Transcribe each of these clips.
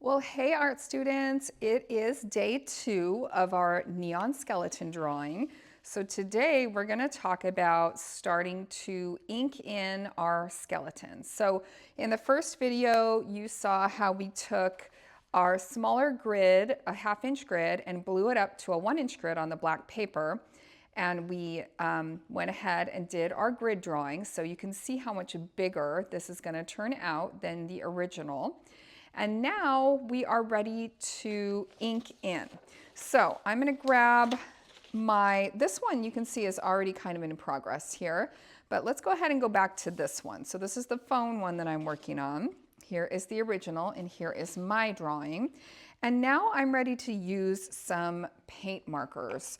Well, hey art students, it is day 2 of our neon skeleton drawing. So today we're going to talk about starting to ink in our skeletons. So in the first video, you saw how we took our smaller grid, a 1/2 inch grid, and blew it up to a 1 inch grid on the black paper. And we went ahead and did our grid drawing. So you can see how much bigger this is going to turn out than the original. And now we are ready to ink in. So I'm going to grab this one you can see is already kind of in progress here, but let's go ahead and go back to this one. So this is the phone one that I'm working on. Here is the original and here is my drawing. And now I'm ready to use some paint markers.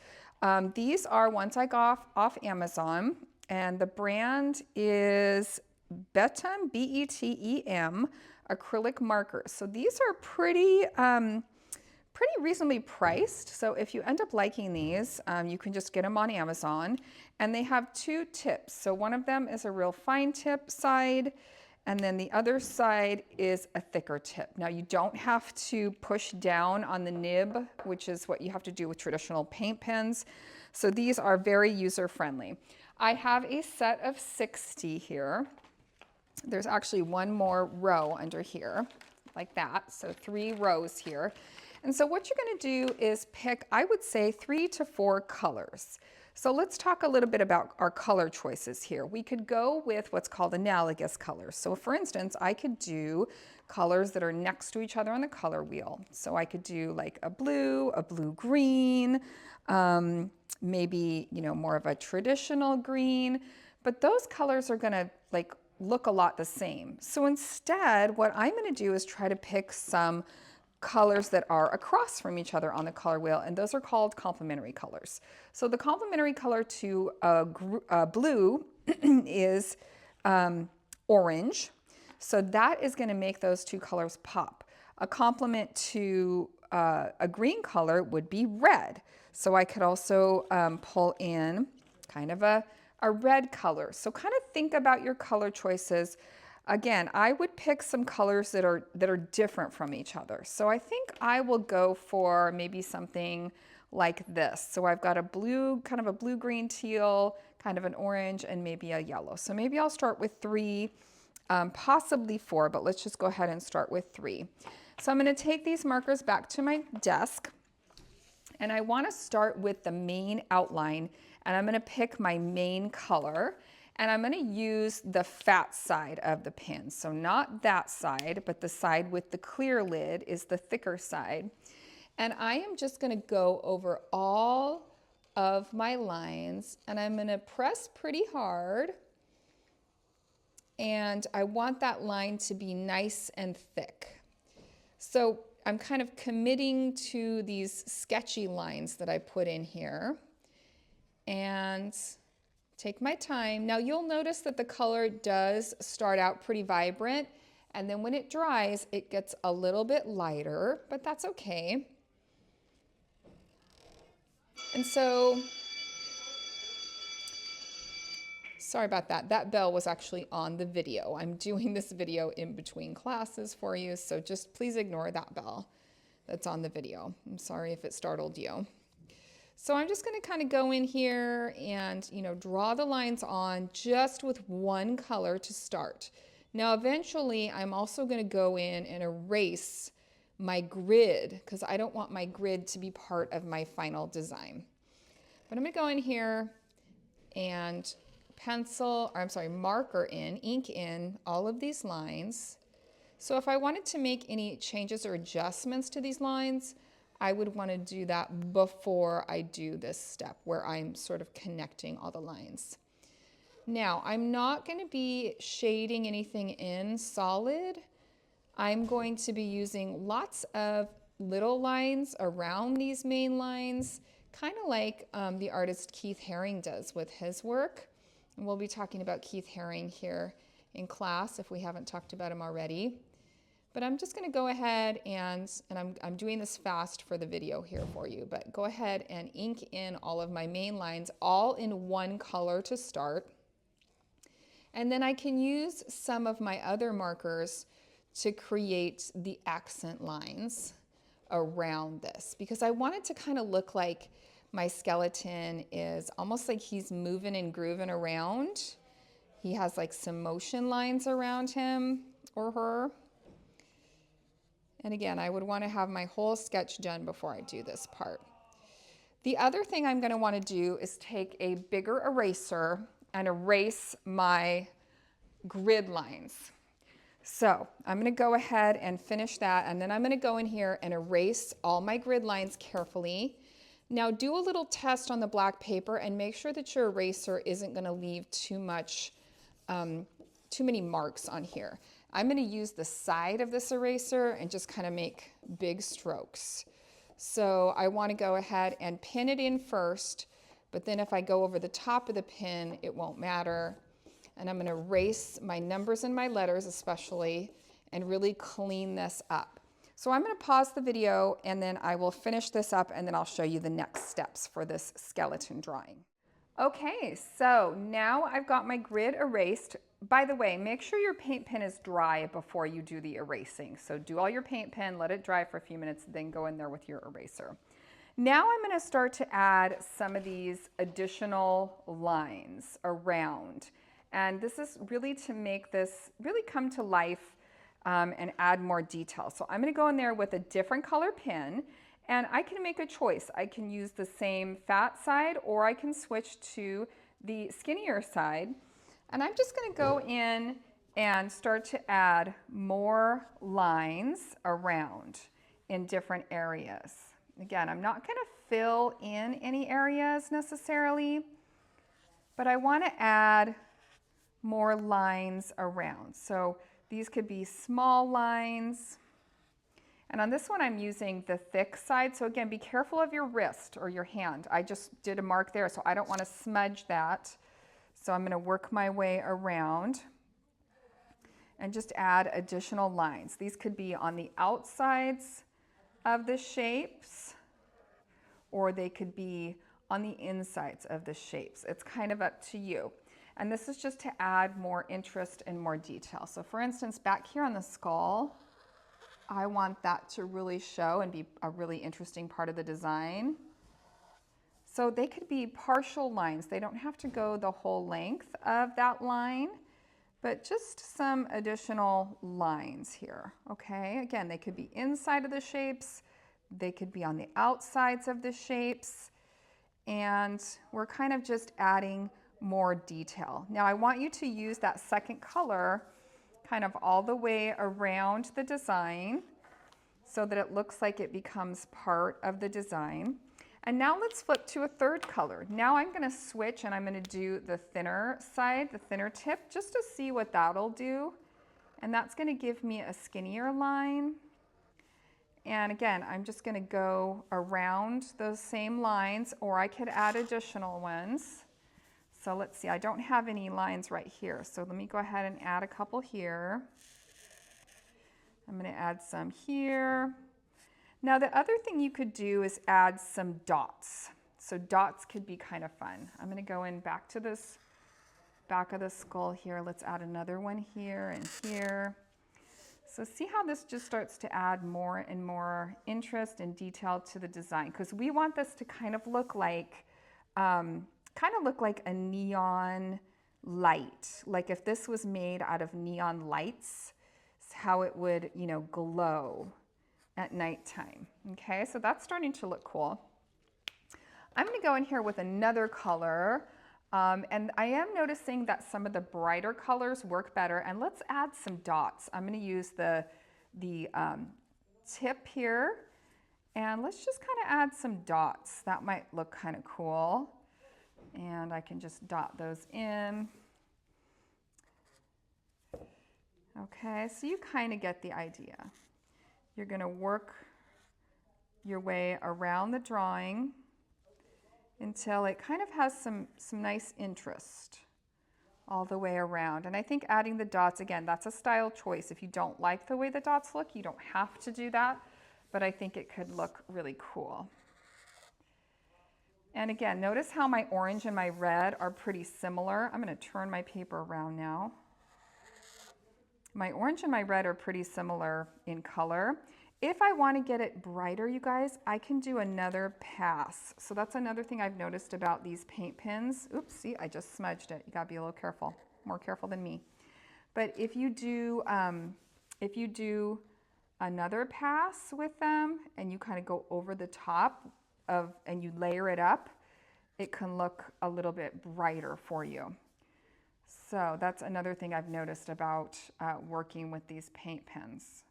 These are ones I got off Amazon, and the brand is Betem, B-E-T-E-M, acrylic markers. So these are pretty reasonably priced. So if you end up liking these, you can just get them on Amazon. And they have 2 tips. So one of them is a real fine tip side, and then the other side is a thicker tip. Now you don't have to push down on the nib, which is what you have to do with traditional paint pens. So these are very user-friendly. I have a set of 60 here. There's actually one more row under here, like that. So 3 rows here. And so what you're going to do is pick, I would say, 3 to 4 colors. So let's talk a little bit about our color choices here. We could go with what's called analogous colors. So for instance, I could do colors that are next to each other on the color wheel. So I could do like a blue-green, maybe, more of a traditional green, but those colors are going to look a lot the same. So instead, what I'm going to do is try to pick some colors that are across from each other on the color wheel, and those are called complementary colors. So the complementary color to blue is orange. So that is going to make those 2 colors pop. A complement to a green color would be red. So I could also pull in kind of a red color. So kind of think about your color choices. Again, I would pick some colors that are different from each other. So I think I will go for maybe something like this. So I've got a blue, kind of a blue-green teal, kind of an orange, and maybe a yellow. So maybe I'll start with 3, possibly 4, but let's just go ahead and start with 3. So I'm going to take these markers back to my desk, and I want to start with the main outline, and I'm going to pick my main color, and I'm going to use the fat side of the pen. So not that side, but the side with the clear lid is the thicker side. And I am just going to go over all of my lines, and I'm going to press pretty hard. And I want that line to be nice and thick. So I'm kind of committing to these sketchy lines that I put in here. And take my time. Now you'll notice that the color does start out pretty vibrant, and then when it dries, it gets a little bit lighter, but that's okay. And so, sorry about that. That bell was actually on the video. I'm doing this video in between classes for you, so just please ignore that bell that's on the video. I'm sorry if it startled you. So I'm just going to kind of go in here and, draw the lines on just with one color to start. Now, eventually, I'm also going to go in and erase my grid because I don't want my grid to be part of my final design. But I'm going to go in here and marker in, ink in all of these lines. So if I wanted to make any changes or adjustments to these lines, I would want to do that before I do this step where I'm sort of connecting all the lines. Now, I'm not going to be shading anything in solid. I'm going to be using lots of little lines around these main lines, kind of like the artist Keith Haring does with his work. And we'll be talking about Keith Haring here in class if we haven't talked about him already. But I'm just going to go ahead and I'm doing this fast for the video here for you, but go ahead and ink in all of my main lines, all in one color to start. And then I can use some of my other markers to create the accent lines around this, because I want it to kind of look like my skeleton is almost like he's moving and grooving around. He has like some motion lines around him or her. And again, I would want to have my whole sketch done before I do this part. The other thing I'm going to want to do is take a bigger eraser and erase my grid lines. So I'm going to go ahead and finish that, and then I'm going to go in here and erase all my grid lines carefully. Now do a little test on the black paper and make sure that your eraser isn't going to leave too many marks on here. I'm going to use the side of this eraser and just kind of make big strokes. So I want to go ahead and pin it in first, but then if I go over the top of the pin, it won't matter. And I'm going to erase my numbers and my letters especially and really clean this up. So I'm going to pause the video and then I will finish this up and then I'll show you the next steps for this skeleton drawing. Okay, so now I've got my grid erased. By the way, make sure your paint pen is dry before you do the erasing. So do all your paint pen, let it dry for a few minutes, then go in there with your eraser. Now I'm going to start to add some of these additional lines around. And this is really to make this really come to life and add more detail. So I'm going to go in there with a different color pen. And I can make a choice. I can use the same fat side or I can switch to the skinnier side. And I'm just going to go in and start to add more lines around in different areas. Again, I'm not going to fill in any areas necessarily, but I want to add more lines around. So these could be small lines. And on this one, I'm using the thick side. So again, be careful of your wrist or your hand. I just did a mark there, so I don't want to smudge that. So I'm going to work my way around and just add additional lines. These could be on the outsides of the shapes, or they could be on the insides of the shapes. It's kind of up to you. And this is just to add more interest and more detail. So for instance, back here on the skull, I want that to really show and be a really interesting part of the design. So they could be partial lines. They don't have to go the whole length of that line, but just some additional lines here, okay? Again, they could be inside of the shapes. They could be on the outsides of the shapes. And we're kind of just adding more detail. Now I want you to use that second color kind of all the way around the design so that it looks like it becomes part of the design. And now let's flip to a third color. Now I'm going to switch and I'm going to do the thinner side, the thinner tip, just to see what that'll do. And that's going to give me a skinnier line. And again, I'm just going to go around those same lines, or I could add additional ones. So let's see, I don't have any lines right here. So let me go ahead and add a couple here. I'm going to add some here. Now the other thing you could do is add some dots. So dots could be kind of fun. I'm going to go in back to this back of the skull here. Let's add another one here and here. So see how this just starts to add more and more interest and detail to the design, because we want this to kind of look like a neon light. Like if this was made out of neon lights, how it would, you know, glow at nighttime. Okay, so that's starting to look cool. I'm going to go in here with another color, and I am noticing that some of the brighter colors work better. And let's add some dots. I'm going to use the tip here, and let's just kind of add some dots. That might look kind of cool. And I can just dot those in. Okay, so you kind of get the idea. You're going to work your way around the drawing until it kind of has some nice interest all the way around. And I think adding the dots, again, that's a style choice. If you don't like the way the dots look, you don't have to do that, but I think it could look really cool. And again, notice how my orange and my red are pretty similar. I'm going to turn my paper around now. My orange and my red are pretty similar in color. If I want to get it brighter, you guys, I can do another pass. So that's another thing I've noticed about these paint pens. Oops, see, I just smudged it. You gotta be a little careful, more careful than me. But if you do another pass with them and you kind of go over the top of, and you layer it up, it can look a little bit brighter for you. So that's another thing I've noticed about working with these paint pens.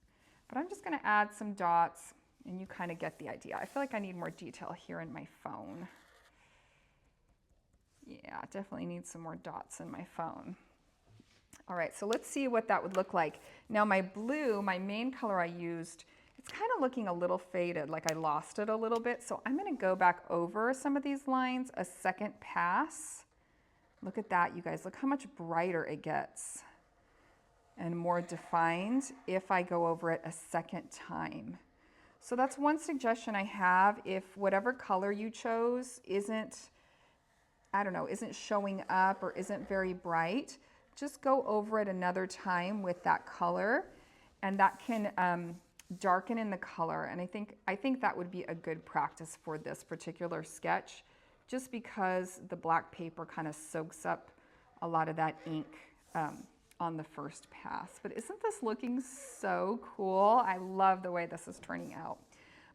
But I'm just going to add some dots and you kind of get the idea. I feel like I need more detail here in my phone. Yeah, definitely need some more dots in my phone. All right, so let's see what that would look like. Now my blue, my main color I used, it's kind of looking a little faded, like I lost it a little bit. So I'm going to go back over some of these lines a second pass. Look at that, you guys. Look how much brighter it gets and more defined if I go over it a second time. So that's one suggestion I have. If whatever color you chose isn't, I don't know, isn't showing up or isn't very bright, just go over it another time with that color, and that can darken in the color. And I think that would be a good practice for this particular sketch, just because the black paper kind of soaks up a lot of that ink on the first pass. But isn't this looking so cool? I love the way this is turning out.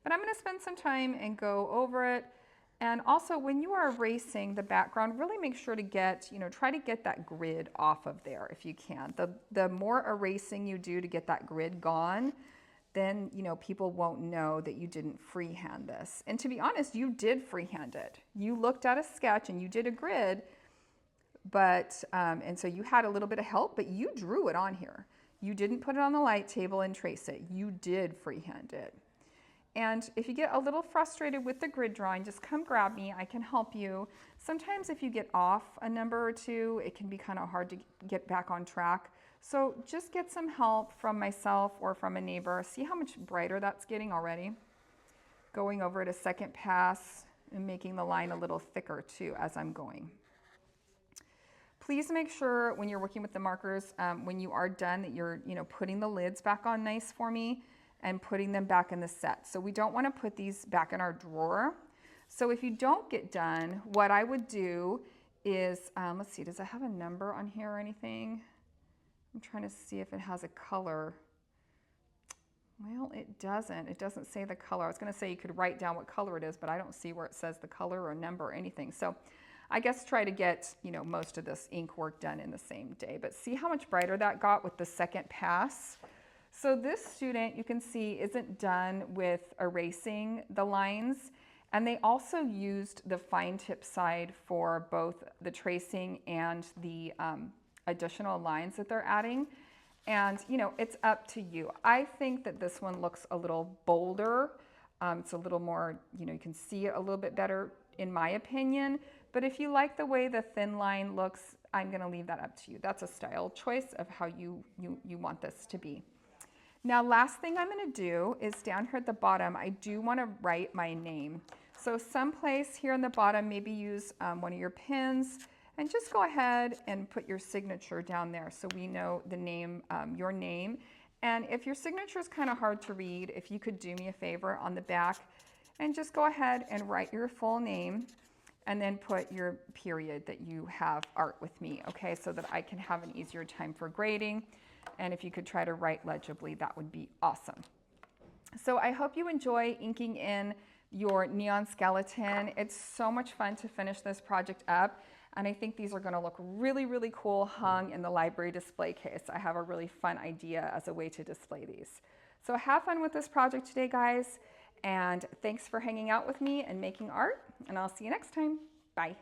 But I'm going to spend some time and go over it. And also, when you are erasing the background, really make sure to get, try to get that grid off of there if you can. The more erasing you do to get that grid gone, then, people won't know that you didn't freehand this. And to be honest, you did freehand it. You looked at a sketch and you did a grid, but, and so you had a little bit of help, but you drew it on here. You didn't put it on the light table and trace it. You did freehand it. And if you get a little frustrated with the grid drawing, just come grab me. I can help you. Sometimes if you get off a number or two, it can be kind of hard to get back on track. So just get some help from myself or from a neighbor. See how much brighter that's getting already? Going over it a second pass and making the line a little thicker too as I'm going. Please make sure when you're working with the markers, when you are done, that you're putting the lids back on nice for me and putting them back in the set. So we don't want to put these back in our drawer. So if you don't get done, what I would do is, let's see, does it have a number on here or anything? I'm trying to see if it has a color. Well, it doesn't. It doesn't say the color. I was going to say you could write down what color it is, but I don't see where it says the color or number or anything. So I guess try to get, most of this ink work done in the same day. But see how much brighter that got with the second pass? So this student, you can see, isn't done with erasing the lines, and they also used the fine tip side for both the tracing and the additional lines that they're adding. And it's up to you. I think that this one looks a little bolder. It's a little more, you can see it a little bit better in my opinion. But if you like the way the thin line looks, I'm going to leave that up to you. That's a style choice of how you want this to be. Now, last thing I'm going to do is down here at the bottom, I do want to write my name. So someplace here on the bottom, maybe use one of your pens and just go ahead and put your signature down there so we know the name, your name. And if your signature is kind of hard to read, if you could do me a favor on the back and just go ahead and write your full name and then put your period that you have art with me, okay, so that I can have an easier time for grading. And if you could try to write legibly, that would be awesome. So I hope you enjoy inking in your neon skeleton. It's so much fun to finish this project up. And I think these are going to look really, really cool hung in the library display case. I have a really fun idea as a way to display these. So have fun with this project today, guys. And thanks for hanging out with me and making art. And I'll see you next time. Bye.